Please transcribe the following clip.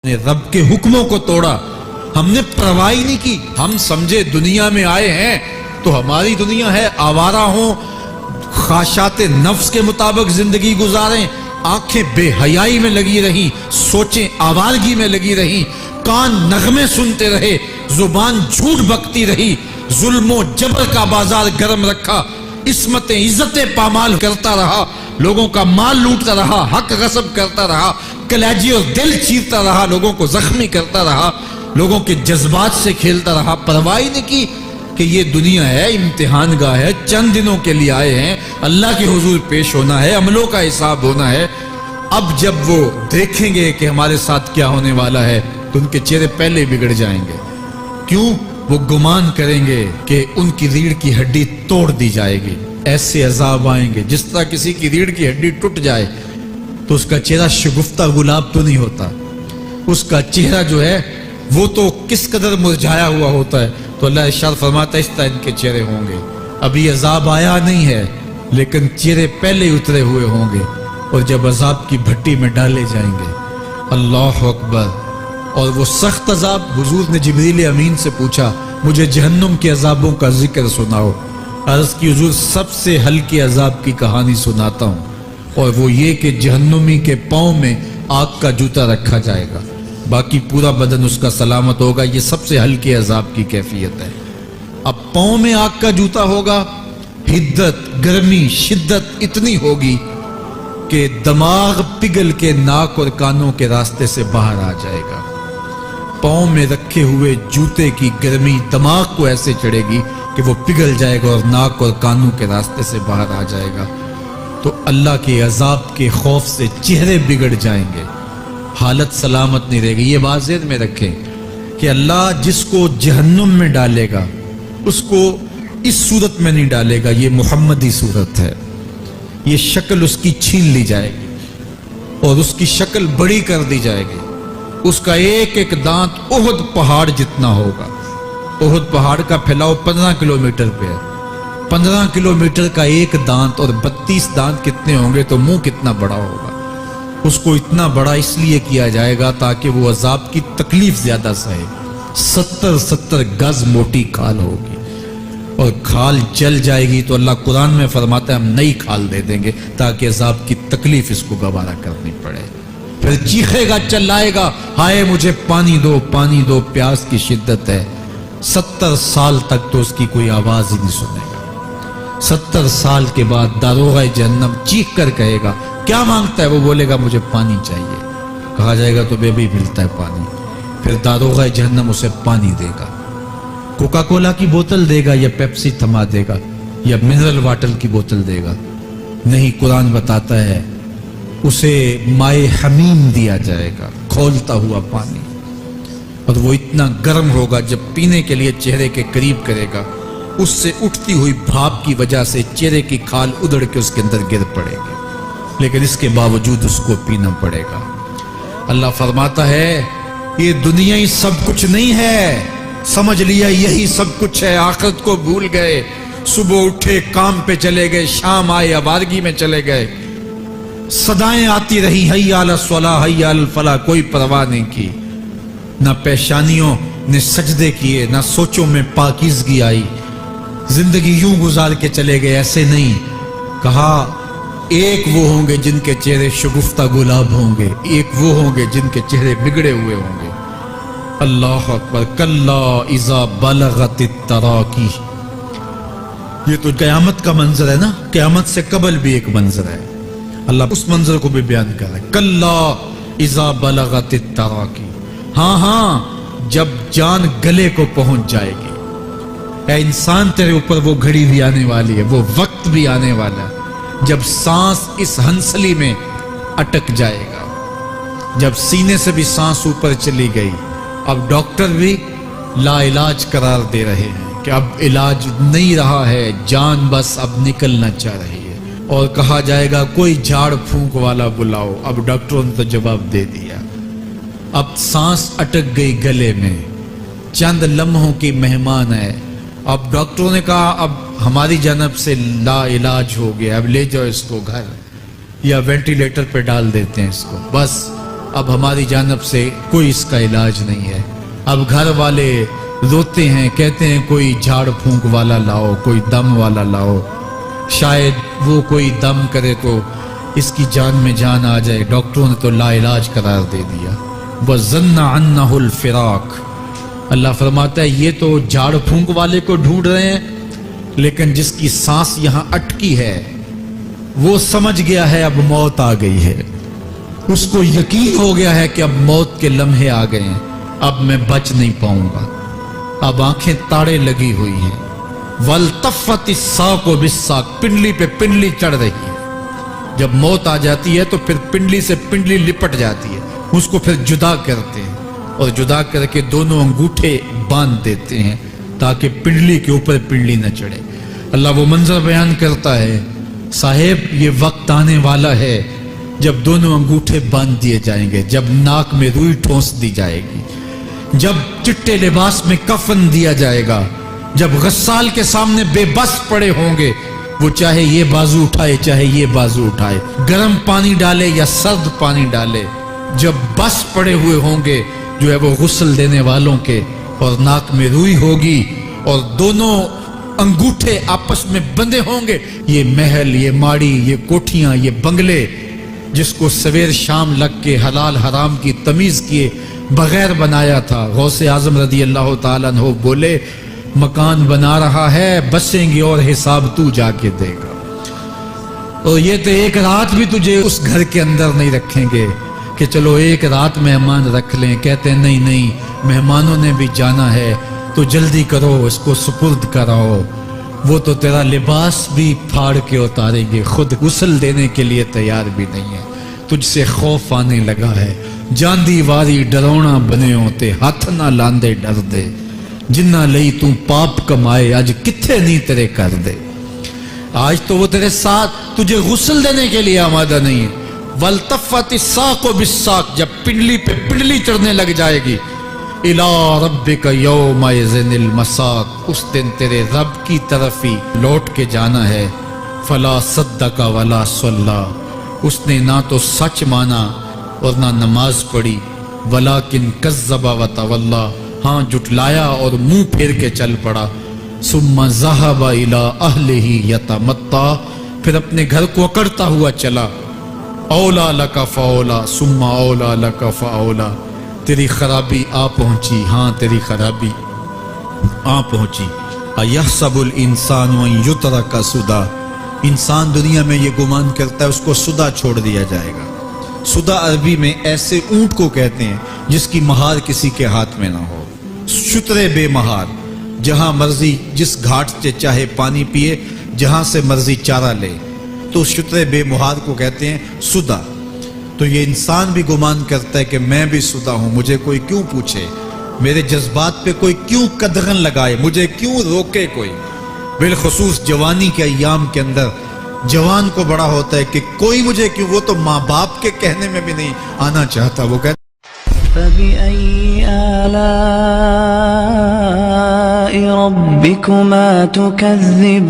نے رب کے حکموں کو توڑا، ہم نے پرواہ نہیں کی۔ ہم سمجھے دنیا میں آئے ہیں تو ہماری دنیا ہے، آوارہ ہوں، خواہشات نفس کے مطابق زندگی گزاریں، آنکھیں بے حیائی میں لگی رہی، سوچیں آوارگی میں لگی رہی، کان نغمے سنتے رہے، زبان جھوٹ بکتی رہی، ظلم و جبر کا بازار گرم رکھا، عصمت عزتیں پامال کرتا رہا، لوگوں کا مال لوٹتا رہا، حق غصب کرتا رہا، کلیجی اور دل چیرتا رہا، لوگوں کو زخمی کرتا رہا، لوگوں کے جذبات سے کھیلتا رہا، پرواہ نہیں کی کہ یہ دنیا ہے، امتحان گاہ ہے، چند دنوں کے لیے آئے ہیں، اللہ کے حضور پیش ہونا ہے، عملوں کا حساب ہونا ہے۔ اب جب وہ دیکھیں گے کہ ہمارے ساتھ کیا ہونے والا ہے تو ان کے چہرے پہلے بگڑ جائیں گے۔ کیوں؟ وہ گمان کریں گے کہ ان کی ریڑھ کی ہڈی توڑ دی جائے گی، ایسے عذاب آئیں گے جس طرح کسی کی ریڑھ کی ہڈی ٹوٹ جائے تو اس کا چہرہ شگفتہ گلاب تو نہیں ہوتا، اس کا چہرہ جو ہے وہ تو کس قدر مرجھایا ہوا ہوتا ہے۔ تو اللہ ارشاد فرماتا ہے اس طرح ان کے چہرے ہوں گے۔ ابھی عذاب آیا نہیں ہے لیکن چہرے پہلے اترے ہوئے ہوں گے، اور جب عذاب کی بھٹی میں ڈالے جائیں گے، اللہ اکبر، اور وہ سخت عذاب، حضور نے جبریل امین سے پوچھا مجھے جہنم کے عذابوں کا ذکر سناؤ۔ عرض کی حضور سب سے ہلکے عذاب کی کہانی سناتا ہوں، اور وہ یہ کہ جہنمی کے پاؤں میں آگ کا جوتا رکھا جائے گا، باقی پورا بدن اس کا سلامت ہوگا۔ یہ سب سے ہلکے عذاب کی کیفیت ہے۔ اب پاؤں میں آگ کا جوتا ہوگا، حدت، گرمی، شدت اتنی ہوگی کہ دماغ پگھل کے ناک اور کانوں کے راستے سے باہر آ جائے گا۔ پاؤں میں رکھے ہوئے جوتے کی گرمی دماغ کو ایسے چڑھے گی کہ وہ پگھل جائے گا اور ناک اور کانوں کے راستے سے باہر آ جائے گا۔ تو اللہ کے عذاب کے خوف سے چہرے بگڑ جائیں گے، حالت سلامت نہیں رہے گی۔ یہ بات ذہن میں رکھیں کہ اللہ جس کو جہنم میں ڈالے گا اس کو اس صورت میں نہیں ڈالے گا، یہ محمدی صورت ہے، یہ شکل اس کی چھین لی جائے گی اور اس کی شکل بڑی کر دی جائے گی۔ اس کا ایک ایک دانت احد پہاڑ جتنا ہوگا۔ احد پہاڑ کا پھیلاؤ 15 کلومیٹر پہ ہے، 15 کلومیٹر کا ایک دانت، اور 32 دانت کتنے ہوں گے تو منہ کتنا بڑا ہوگا۔ اس کو اتنا بڑا اس لیے کیا جائے گا تاکہ وہ عذاب کی تکلیف زیادہ سہے۔ 70 گز موٹی کھال ہوگی، اور کھال جل جائے گی تو اللہ قرآن میں فرماتا ہے ہم نئی کھال دے دیں گے تاکہ عذاب کی تکلیف اس کو گوارا کرنی پڑے۔ پھر چیخے گا، چلائے گا، ہائے مجھے پانی دو، پانی دو، پیاس کی شدت ہے۔ 70 سال تک تو اس کی کوئی آواز ہی نہیں سنے گا۔ 70 سال کے بعد داروغہ جہنم چیخ کر کہے گا کیا مانگتا ہے؟ وہ بولے گا مجھے پانی چاہیے۔ کہا جائے گا تو بے بھی ملتا ہے پانی۔ پھر داروغہ جہنم اسے پانی دے گا، کوکا کولا کی بوتل دے گا یا پیپسی تھما دے گا یا منرل واٹر کی بوتل دے گا؟ نہیں، قرآن بتاتا ہے اسے مائے حمیم دیا جائے گا، کھولتا ہوا پانی، اور وہ اتنا گرم ہوگا جب پینے کے لیے چہرے کے قریب کرے گا اس سے اٹھتی ہوئی بھاپ کی وجہ سے چہرے کی کھال ادڑ کے اس کے اندر گر پڑے گی، لیکن اس کے باوجود اس کو پینا پڑے گا۔ اللہ فرماتا ہے یہ دنیا ہی سب کچھ نہیں ہے، سمجھ لیا یہی سب کچھ ہے، آخرت کو بھول گئے، صبح اٹھے کام پہ چلے گئے، شام آئے آوارگی میں چلے گئے، صدائیں آتی رہی حی علی الصلاۃ حی علی الفلاح، کوئی پرواہ نہیں کی، نہ پیشانیوں نے سجدے کیے، نہ سوچوں میں پاکیزگی آئی، زندگی یوں گزار کے چلے گئے۔ ایسے نہیں، کہا ایک وہ ہوں گے جن کے چہرے شگفتہ گلاب ہوں گے، ایک وہ ہوں گے جن کے چہرے بگڑے ہوئے ہوں گے۔ اللہ اکبر، کلا اذا بلغت التراقی، یہ تو قیامت کا منظر ہے نا، قیامت سے قبل بھی ایک منظر ہے، اللہ اس منظر کو بھی بیان کر رہا ہے۔ کلا اذا بلغت التراقی، ہاں جب جان گلے کو پہنچ جائے گی، اے انسان تیرے اوپر وہ گھڑی بھی آنے والی ہے، وہ وقت بھی آنے والا ہے جب سانس اس ہنسلی میں اٹک جائے گا، جب سینے سے بھی سانس اوپر چلی گئی، اب ڈاکٹر بھی لا علاج قرار دے رہے ہیں کہ اب علاج نہیں رہا ہے، جان بس اب نکلنا چاہ رہی ہے، اور کہا جائے گا کوئی جھاڑ پھونک والا بلاؤ۔ اب ڈاکٹروں نے تو جواب دے دیا، اب سانس اٹک گئی گلے میں، چند لمحوں کی مہمان ہے۔ اب ڈاکٹروں نے کہا اب ہماری جانب سے لا علاج ہو گیا، اب لے جاؤ اس کو گھر، یا وینٹیلیٹر پہ ڈال دیتے ہیں اس کو، بس اب ہماری جانب سے کوئی اس کا علاج نہیں ہے. اب گھر والے روتے ہیں, کہتے ہیں کوئی جھاڑ پھونک والا لاؤ, کوئی دم والا لاؤ, شاید وہ کوئی دم کرے تو اس کی جان میں جان آ جائے. ڈاکٹروں نے تو لا علاج قرار دے دیا. وَظَنَّ عَنَّهُ الْفِرَاقُ. اللہ فرماتا ہے یہ تو جھاڑ پھونک والے کو ڈھونڈ رہے ہیں, لیکن جس کی سانس یہاں اٹکی ہے وہ سمجھ گیا ہے اب موت آ گئی ہے. اس کو یقین ہو گیا ہے کہ اب موت کے لمحے آ گئے ہیں, اب میں بچ نہیں پاؤں گا. اب آنکھیں تاڑے لگی ہوئی ہیں. وَالْتَفَّتِ السَّاقُ بِالسَّاقِ. پنڈلی پہ پنڈلی چڑھ رہی ہے. جب موت آ جاتی ہے تو پھر پنڈلی سے پنڈلی لپٹ جاتی ہے, اس کو پھر جدا کرتے ہیں اور جدا کر کے دونوں انگوٹھے باندھ دیتے ہیں تاکہ پنڈلی کے اوپر پنڈلی نہ چڑھے. اللہ وہ منظر بیان کرتا ہے, صاحب یہ وقت آنے والا ہے جب دونوں انگوٹھے باندھ دیے جائیں گے, جب ناک میں روئی ٹھونس دی جائے گی, جب چٹے لباس میں کفن دیا جائے گا, جب غسال کے سامنے بے بس پڑے ہوں گے, وہ چاہے یہ بازو اٹھائے چاہے یہ بازو اٹھائے, گرم پانی ڈالے یا سرد پانی ڈالے, جب بس پڑے ہوئے ہوں گے جو ہے وہ غسل دینے والوں کے, اور ناک میں روئی ہوگی اور دونوں انگوٹھے آپس میں بندھے ہوں گے. یہ محل, یہ ماڑی, یہ کوٹھیاں, یہ بنگلے جس کو سویر شام لگ کے حلال حرام کی تمیز کیے بغیر بنایا تھا, غوث اعظم رضی اللہ تعالیٰ عنہ بولے مکان بنا رہا ہے, بسیں گے اور حساب تو جا کے دے گا. اور یہ تو ایک رات بھی تجھے اس گھر کے اندر نہیں رکھیں گے کہ چلو ایک رات مہمان رکھ لیں. کہتے ہیں نہیں نہیں, مہمانوں نے بھی جانا ہے تو جلدی کرو, اس کو سپرد کراؤ. وہ تو تیرا لباس بھی پھاڑ کے اتاریں گے, خود غسل دینے کے لیے تیار بھی نہیں ہے. تجھ سے خوف آنے لگا ہے, جاندی واری ڈرونا بنے ہوتے, ہاتھ نہ لاندے ڈر دے, جنہ لئی تو پاپ کمائے اج کتھے نہیں تیرے کر دے. آج تو وہ تیرے ساتھ تجھے غسل دینے کے لیے آمادہ نہیں ہے. وَالْتَفَّتِ السَّاقُ بِالسَّاقِ. جب پنڈلی پہ پنڈلی چڑھنے لگ جائے گی, إِلَىٰ رَبِّكَ يَوْمَئِذٍ الْمَسَاقُ. اس دن تیرے رب کی طرف ہی لوٹ کے جانا ہے. فَلَا صَدَّقَ وَلَا صَلَّىٰ. اس نے نہ تو سچ مانا اور نہ نماز پڑھی. وَلَٰكِنْ كَذَّبَ وَتَوَلَّىٰ. ہاں جھٹلایا اور منہ پھیر کے چل پڑا. ثُمَّ ذَهَبَ إِلَىٰ أَهْلِهِ يَتَمَطَّىٰ. پھر اپنے گھر کو اکڑتا ہوا چلا. اولا لک فاولا ثم اولا لک فاولا. تیری خرابی آ پہنچی, ہاں تیری خرابی آ پہنچی. ایحسب الانسان ان یترک سدی. انسان دنیا میں یہ گمان کرتا ہے اس کو سدا چھوڑ دیا جائے گا. سدا عربی میں ایسے اونٹ کو کہتے ہیں جس کی مہار کسی کے ہاتھ میں نہ ہو. شترے بے مہار, جہاں مرضی جس گھاٹ سے چاہے پانی پیے, جہاں سے مرضی چارہ لے, تو شترے بے مہار کو کہتے ہیں سدا. تو یہ انسان بھی گمان کرتا ہے کہ میں بھی سدا ہوں, مجھے کوئی کیوں پوچھے, میرے جذبات پہ کوئی کیوں قدغن لگائے, مجھے کیوں روکے کوئی. بالخصوص جوانی کے ایام کے اندر جوان کو بڑا ہوتا ہے کہ کوئی مجھے کیوں, وہ تو ماں باپ کے کہنے میں بھی نہیں آنا چاہتا. وہ کہتا فَبِأَيِّ آلَاءِ رَبِّكُمَا تُكَذِّبَانِ.